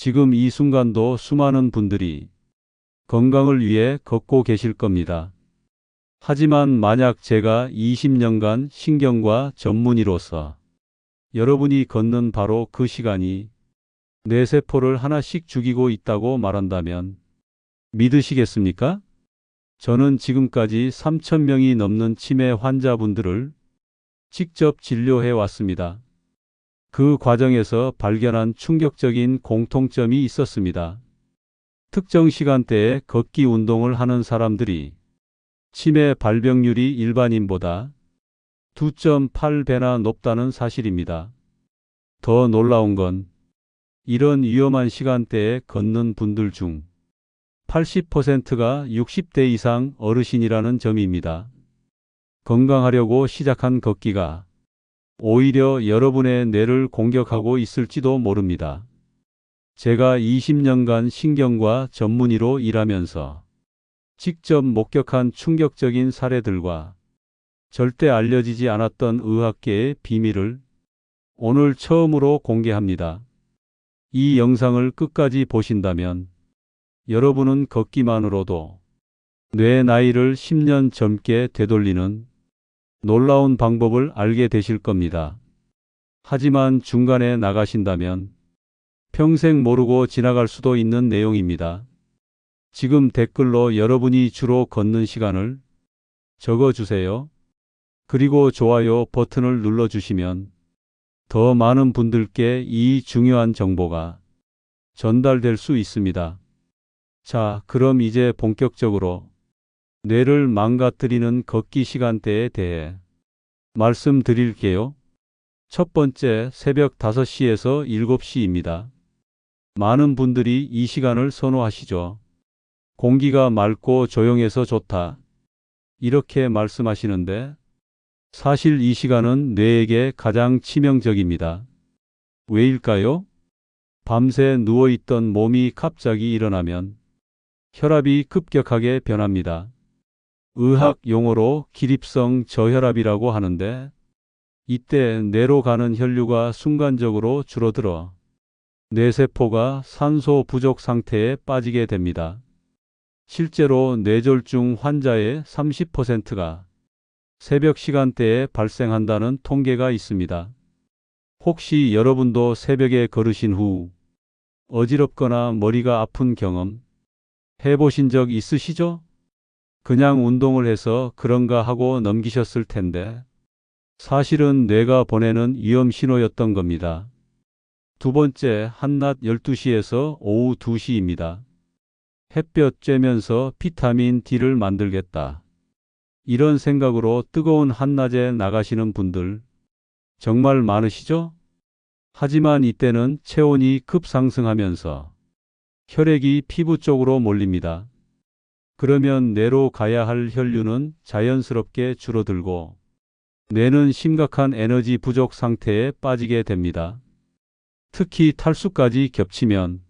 지금 이 순간도 수많은 분들이 건강을 위해 걷고 계실 겁니다. 하지만 만약 제가 20년간 신경과 전문의로서 여러분이 걷는 바로 그 시간이 뇌세포를 하나씩 죽이고 있다고 말한다면 믿으시겠습니까? 저는 지금까지 3,000명이 넘는 치매 환자분들을 직접 진료해 왔습니다. 그 과정에서 발견한 충격적인 공통점이 있었습니다. 특정 시간대에 걷기 운동을 하는 사람들이 치매 발병률이 일반인보다 2.8배나 높다는 사실입니다. 더 놀라운 건 이런 위험한 시간대에 걷는 분들 중 80%가 60대 이상 어르신이라는 점입니다. 건강하려고 시작한 걷기가 오히려 여러분의 뇌를 공격하고 있을지도 모릅니다. 제가 20년간 신경과 전문의로 일하면서 직접 목격한 충격적인 사례들과 절대 알려지지 않았던 의학계의 비밀을 오늘 처음으로 공개합니다. 이 영상을 끝까지 보신다면 여러분은 걷기만으로도 뇌 나이를 10년 젊게 되돌리는 놀라운 방법을 알게 되실 겁니다. 하지만 중간에 나가신다면 평생 모르고 지나갈 수도 있는 내용입니다. 지금 댓글로 여러분이 주로 걷는 시간을 적어주세요. 그리고 좋아요 버튼을 눌러주시면 더 많은 분들께 이 중요한 정보가 전달될 수 있습니다. 자, 그럼 이제 본격적으로 뇌를 망가뜨리는 걷기 시간대에 대해 말씀드릴게요. 첫 번째, 새벽 5시에서 7시입니다. 많은 분들이 이 시간을 선호하시죠. 공기가 맑고 조용해서 좋다, 이렇게 말씀하시는데 사실 이 시간은 뇌에게 가장 치명적입니다. 왜일까요? 밤새 누워있던 몸이 갑자기 일어나면 혈압이 급격하게 변합니다. 의학 용어로 기립성 저혈압이라고 하는데 이때 뇌로 가는 혈류가 순간적으로 줄어들어 뇌세포가 산소 부족 상태에 빠지게 됩니다. 실제로 뇌졸중 환자의 30%가 새벽 시간대에 발생한다는 통계가 있습니다. 혹시 여러분도 새벽에 걸으신 후 어지럽거나 머리가 아픈 경험 해보신 적 있으시죠? 그냥 운동을 해서 그런가 하고 넘기셨을 텐데 사실은 뇌가 보내는 위험 신호였던 겁니다. 두 번째, 한낮 12시에서 오후 2시입니다. 햇볕 쬐면서 비타민 D를 만들겠다, 이런 생각으로 뜨거운 한낮에 나가시는 분들 정말 많으시죠? 하지만 이때는 체온이 급상승하면서 혈액이 피부 쪽으로 몰립니다. 그러면 뇌로 가야 할 혈류는 자연스럽게 줄어들고 뇌는 심각한 에너지 부족 상태에 빠지게 됩니다. 특히 탈수까지 겹치면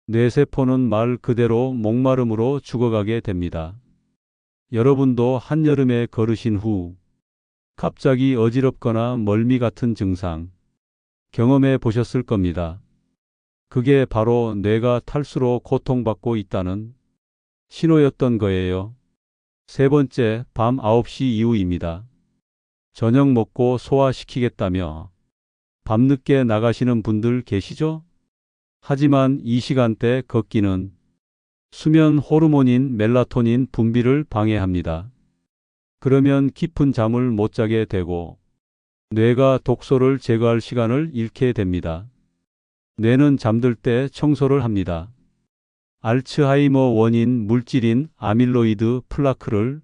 뇌세포는 말 그대로 목마름으로 죽어가게 됩니다. 여러분도 한여름에 걸으신 후 갑자기 어지럽거나 멀미 같은 증상 경험해 보셨을 겁니다. 그게 바로 뇌가 탈수로 고통받고 있다는 신호였던 거예요. 세 번째, 밤 9시 이후입니다. 저녁 먹고 소화시키겠다며 밤늦게 나가시는 분들 계시죠? 하지만 이 시간대 걷기는 수면 호르몬인 멜라토닌 분비를 방해합니다. 그러면 깊은 잠을 못 자게 되고 뇌가 독소를 제거할 시간을 잃게 됩니다. 뇌는 잠들 때 청소를 합니다. 알츠하이머 원인 물질인 아밀로이드 플라크를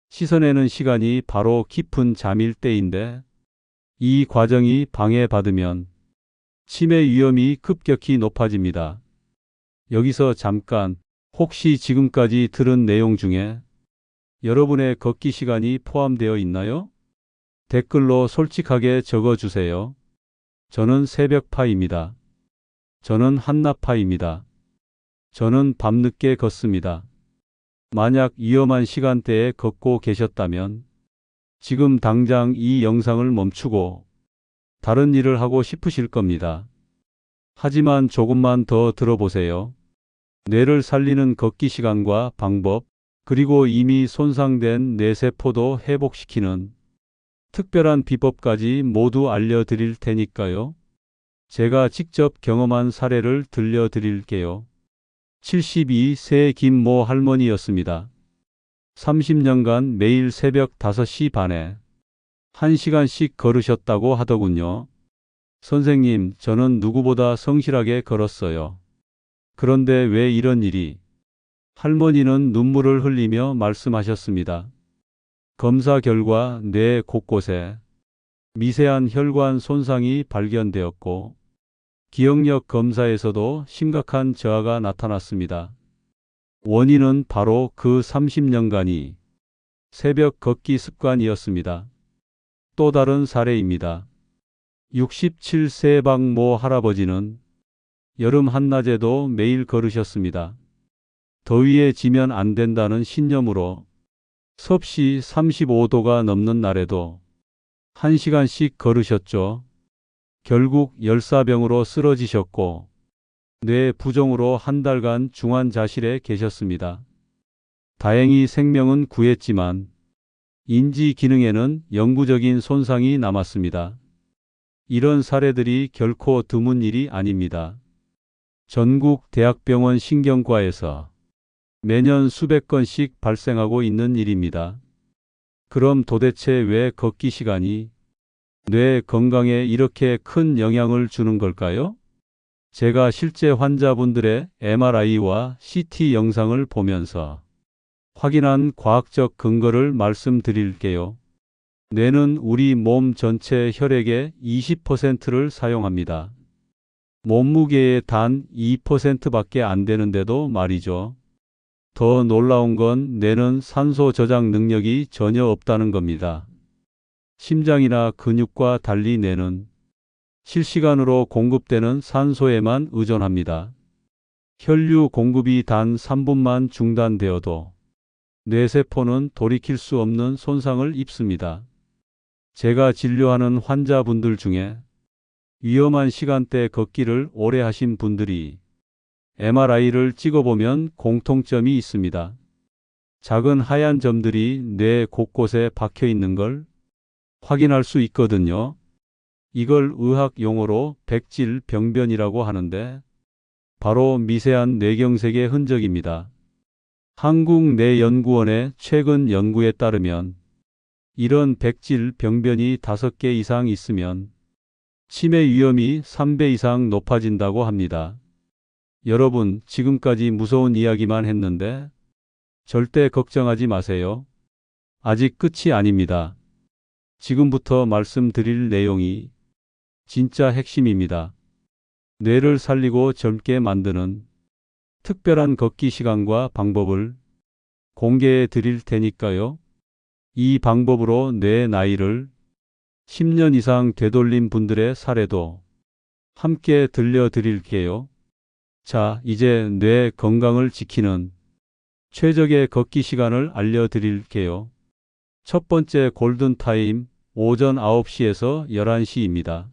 씻어내는 시간이 바로 깊은 잠일 때인데 이 과정이 방해받으면 치매 위험이 급격히 높아집니다. 여기서 잠깐, 혹시 지금까지 들은 내용 중에 여러분의 걷기 시간이 포함되어 있나요? 댓글로 솔직하게 적어주세요. 저는 새벽파입니다. 저는 한낮파입니다. 저는 밤늦게 걷습니다. 만약 위험한 시간대에 걷고 계셨다면 지금 당장 이 영상을 멈추고 다른 일을 하고 싶으실 겁니다. 하지만 조금만 더 들어보세요. 뇌를 살리는 걷기 시간과 방법, 그리고 이미 손상된 뇌세포도 회복시키는 특별한 비법까지 모두 알려드릴 테니까요. 제가 직접 경험한 사례를 들려드릴게요. 72세 김모 할머니였습니다. 30년간 매일 새벽 5시 반에 1시간씩 걸으셨다고 하더군요. 선생님, 저는 누구보다 성실하게 걸었어요. 그런데 왜 이런 일이? 할머니는 눈물을 흘리며 말씀하셨습니다. 검사 결과 뇌 곳곳에 미세한 혈관 손상이 발견되었고, 기억력 검사에서도 심각한 저하가 나타났습니다. 원인은 바로 그 30년간이 새벽 걷기 습관이었습니다. 또 다른 사례입니다. 67세 박모 할아버지는 여름 한낮에도 매일 걸으셨습니다. 더위에 지면 안 된다는 신념으로 섭씨 35도가 넘는 날에도 1시간씩 걸으셨죠. 결국 열사병으로 쓰러지셨고 뇌 부종으로 한 달간 중환자실에 계셨습니다. 다행히 생명은 구했지만 인지 기능에는 영구적인 손상이 남았습니다. 이런 사례들이 결코 드문 일이 아닙니다. 전국 대학병원 신경과에서 매년 수백 건씩 발생하고 있는 일입니다. 그럼 도대체 왜 걷기 시간이 뇌 건강에 이렇게 큰 영향을 주는 걸까요? 제가 실제 환자분들의 MRI와 CT 영상을 보면서 확인한 과학적 근거를 말씀드릴게요. 뇌는 우리 몸 전체 혈액의 20%를 사용합니다. 몸무게의 단 2%밖에 안 되는데도 말이죠. 더 놀라운 건 뇌는 산소 저장 능력이 전혀 없다는 겁니다. 심장이나 근육과 달리 뇌는 실시간으로 공급되는 산소에만 의존합니다. 혈류 공급이 단 3분만 중단되어도 뇌세포는 돌이킬 수 없는 손상을 입습니다. 제가 진료하는 환자분들 중에 위험한 시간대 걷기를 오래 하신 분들이 MRI를 찍어보면 공통점이 있습니다. 작은 하얀 점들이 뇌 곳곳에 박혀 있는 걸 확인할 수 있거든요. 이걸 의학 용어로 백질 병변이라고 하는데 바로 미세한 뇌경색의 흔적입니다. 한국뇌연구원의 최근 연구에 따르면 이런 백질 병변이 5개 이상 있으면 치매 위험이 3배 이상 높아진다고 합니다. 여러분, 지금까지 무서운 이야기만 했는데 절대 걱정하지 마세요. 아직 끝이 아닙니다. 지금부터 말씀드릴 내용이 진짜 핵심입니다. 뇌를 살리고 젊게 만드는 특별한 걷기 시간과 방법을 공개해 드릴 테니까요. 이 방법으로 뇌 나이를 10년 이상 되돌린 분들의 사례도 함께 들려드릴게요. 자, 이제 뇌 건강을 지키는 최적의 걷기 시간을 알려드릴게요. 첫 번째 골든타임, 오전 9시에서 11시입니다.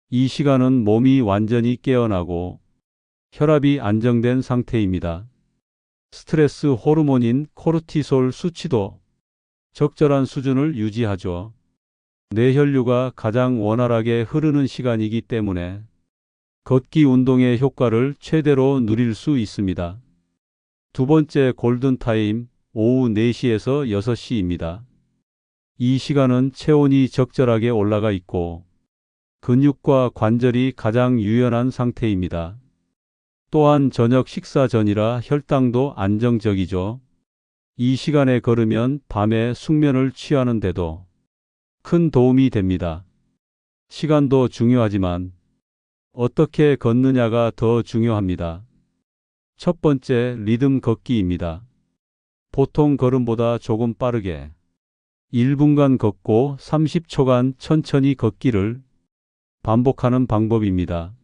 이 시간은 몸이 완전히 깨어나고 혈압이 안정된 상태입니다. 스트레스 호르몬인 코르티솔 수치도 적절한 수준을 유지하죠. 뇌혈류가 가장 원활하게 흐르는 시간이기 때문에 걷기 운동의 효과를 최대로 누릴 수 있습니다. 두 번째 골든타임, 오후 4시에서 6시입니다. 이 시간은 체온이 적절하게 올라가 있고 근육과 관절이 가장 유연한 상태입니다. 또한 저녁 식사 전이라 혈당도 안정적이죠. 이 시간에 걸으면 밤에 숙면을 취하는 데도 큰 도움이 됩니다. 시간도 중요하지만 어떻게 걷느냐가 더 중요합니다. 첫 번째, 리듬 걷기입니다. 보통 걸음보다 조금 빠르게 1분간 걷고 30초간 천천히 걷기를 반복하는 방법입니다.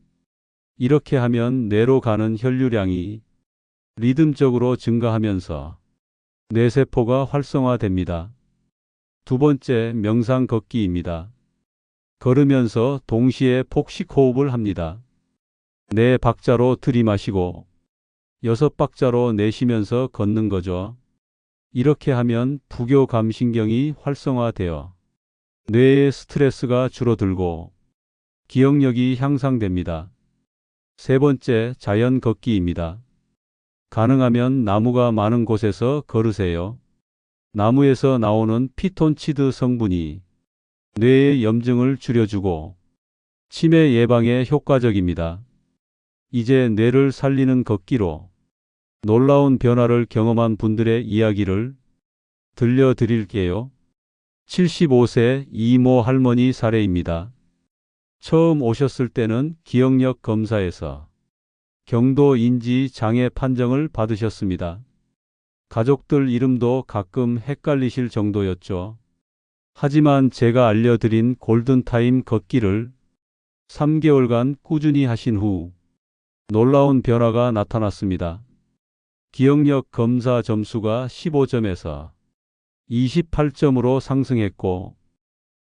이렇게 하면 뇌로 가는 혈류량이 리듬적으로 증가하면서 뇌세포가 활성화됩니다. 두 번째, 명상 걷기입니다. 걸으면서 동시에 폭식 호흡을 합니다. 4박자로 들이마시고 6박자로 내쉬면서 걷는 거죠. 이렇게 하면 부교감신경이 활성화되어 뇌의 스트레스가 줄어들고 기억력이 향상됩니다. 세 번째, 자연 걷기입니다. 가능하면 나무가 많은 곳에서 걸으세요. 나무에서 나오는 피톤치드 성분이 뇌의 염증을 줄여주고 치매 예방에 효과적입니다. 이제 뇌를 살리는 걷기로 놀라운 변화를 경험한 분들의 이야기를 들려드릴게요. 75세 이모 할머니 사례입니다. 처음 오셨을 때는 기억력 검사에서 경도 인지 장애 판정을 받으셨습니다. 가족들 이름도 가끔 헷갈리실 정도였죠. 하지만 제가 알려드린 골든타임 걷기를 3개월간 꾸준히 하신 후 놀라운 변화가 나타났습니다. 기억력 검사 점수가 15점에서 28점으로 상승했고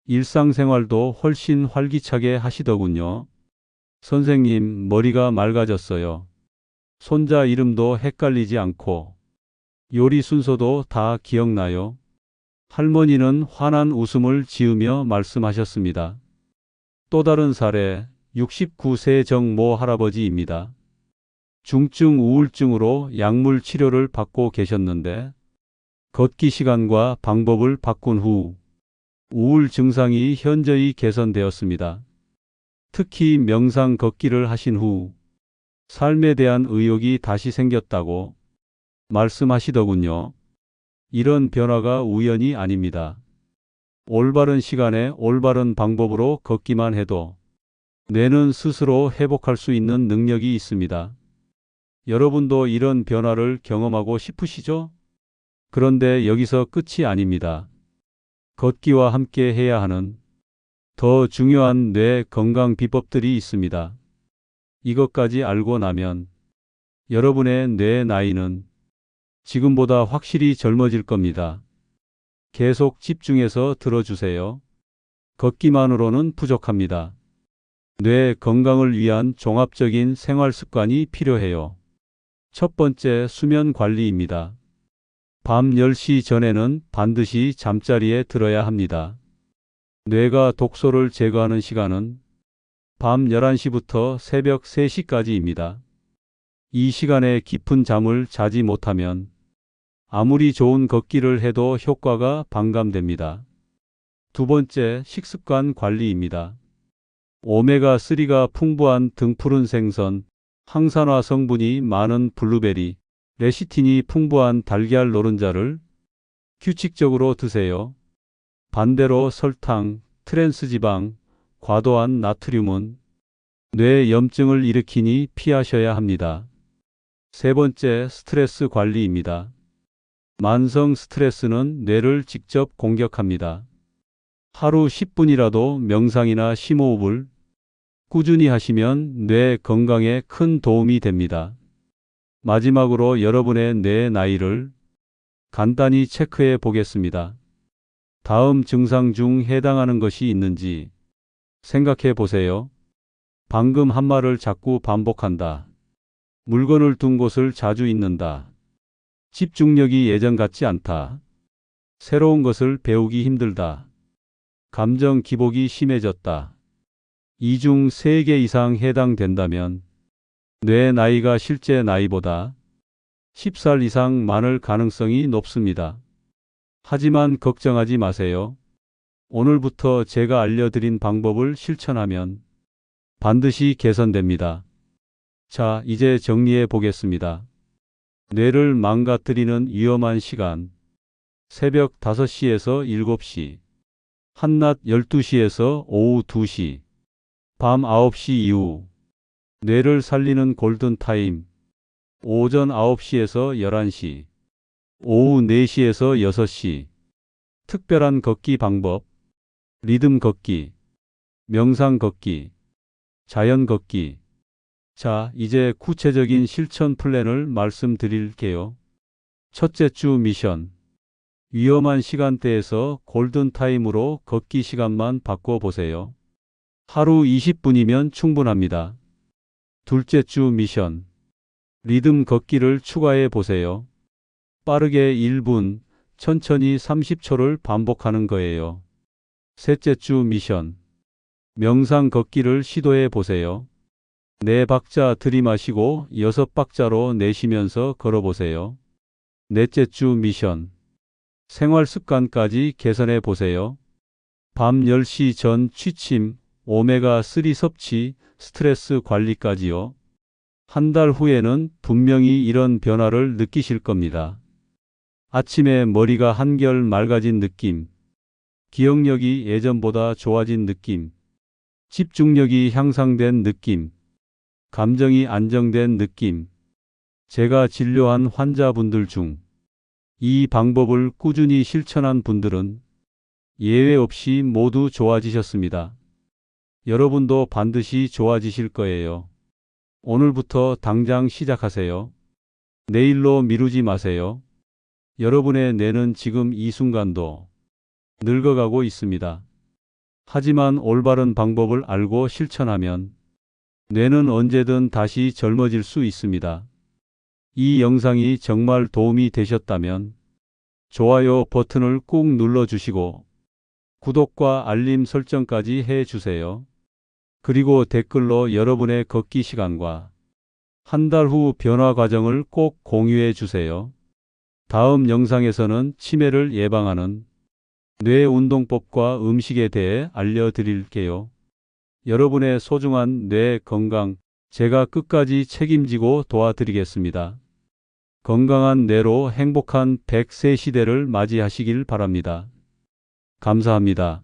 일상생활도 훨씬 활기차게 하시더군요. 선생님, 머리가 맑아졌어요. 손자 이름도 헷갈리지 않고 요리 순서도 다 기억나요. 할머니는 환한 웃음을 지으며 말씀하셨습니다. 또 다른 사례, 69세 정모 할아버지입니다. 중증 우울증으로 약물 치료를 받고 계셨는데 걷기 시간과 방법을 바꾼 후 우울 증상이 현저히 개선되었습니다. 특히 명상 걷기를 하신 후 삶에 대한 의욕이 다시 생겼다고 말씀하시더군요. 이런 변화가 우연이 아닙니다. 올바른 시간에 올바른 방법으로 걷기만 해도 뇌는 스스로 회복할 수 있는 능력이 있습니다. 여러분도 이런 변화를 경험하고 싶으시죠? 그런데 여기서 끝이 아닙니다. 걷기와 함께 해야 하는 더 중요한 뇌 건강 비법들이 있습니다. 이것까지 알고 나면 여러분의 뇌 나이는 지금보다 확실히 젊어질 겁니다. 계속 집중해서 들어주세요. 걷기만으로는 부족합니다. 뇌 건강을 위한 종합적인 생활 습관이 필요해요. 첫 번째, 수면 관리입니다. 밤 10시 전에는 반드시 잠자리에 들어야 합니다. 뇌가 독소를 제거하는 시간은 밤 11시부터 새벽 3시까지입니다. 이 시간에 깊은 잠을 자지 못하면 아무리 좋은 걷기를 해도 효과가 반감됩니다. 두 번째, 식습관 관리입니다. 오메가3가 풍부한 등푸른 생선, 항산화 성분이 많은 블루베리, 레시틴이 풍부한 달걀 노른자를 규칙적으로 드세요. 반대로 설탕, 트랜스지방, 과도한 나트륨은 뇌 염증을 일으키니 피하셔야 합니다. 세 번째, 스트레스 관리입니다. 만성 스트레스는 뇌를 직접 공격합니다. 하루 10분이라도 명상이나 심호흡을 꾸준히 하시면 뇌 건강에 큰 도움이 됩니다. 마지막으로 여러분의 뇌 나이를 간단히 체크해 보겠습니다. 다음 증상 중 해당하는 것이 있는지 생각해 보세요. 방금 한 말을 자꾸 반복한다. 물건을 둔 곳을 자주 잊는다. 집중력이 예전 같지 않다. 새로운 것을 배우기 힘들다. 감정 기복이 심해졌다. 이 중 3개 이상 해당된다면 뇌 나이가 실제 나이보다 10살 이상 많을 가능성이 높습니다. 하지만 걱정하지 마세요. 오늘부터 제가 알려드린 방법을 실천하면 반드시 개선됩니다. 자, 이제 정리해 보겠습니다. 뇌를 망가뜨리는 위험한 시간. 새벽 5시에서 7시, 한낮 12시에서 오후 2시, 밤 9시 이후. 뇌를 살리는 골든타임. 오전 9시에서 11시, 오후 4시에서 6시. 특별한 걷기 방법. 리듬 걷기, 명상 걷기, 자연 걷기. 자, 이제 구체적인 실천 플랜을 말씀드릴게요. 첫째 주 미션. 위험한 시간대에서 골든타임으로 걷기 시간만 바꿔보세요. 하루 20분이면 충분합니다. 둘째 주 미션. 리듬 걷기를 추가해 보세요. 빠르게 1분, 천천히 30초를 반복하는 거예요. 셋째 주 미션. 명상 걷기를 시도해 보세요. 4박자 들이마시고 6박자로 내쉬면서 걸어보세요. 넷째 주 미션. 생활 습관까지 개선해 보세요. 밤 10시 전 취침, 오메가3 섭취, 스트레스 관리까지요. 한 달 후에는 분명히 이런 변화를 느끼실 겁니다. 아침에 머리가 한결 맑아진 느낌, 기억력이 예전보다 좋아진 느낌, 집중력이 향상된 느낌, 감정이 안정된 느낌. 제가 진료한 환자분들 중 이 방법을 꾸준히 실천한 분들은 예외 없이 모두 좋아지셨습니다. 여러분도 반드시 좋아지실 거예요. 오늘부터 당장 시작하세요. 내일로 미루지 마세요. 여러분의 뇌는 지금 이 순간도 늙어가고 있습니다. 하지만 올바른 방법을 알고 실천하면 뇌는 언제든 다시 젊어질 수 있습니다. 이 영상이 정말 도움이 되셨다면 좋아요 버튼을 꾹 눌러주시고 구독과 알림 설정까지 해주세요. 그리고 댓글로 여러분의 걷기 시간과 한 달 후 변화 과정을 꼭 공유해 주세요. 다음 영상에서는 치매를 예방하는 뇌 운동법과 음식에 대해 알려드릴게요. 여러분의 소중한 뇌 건강 제가 끝까지 책임지고 도와드리겠습니다. 건강한 뇌로 행복한 100세 시대를 맞이하시길 바랍니다. 감사합니다.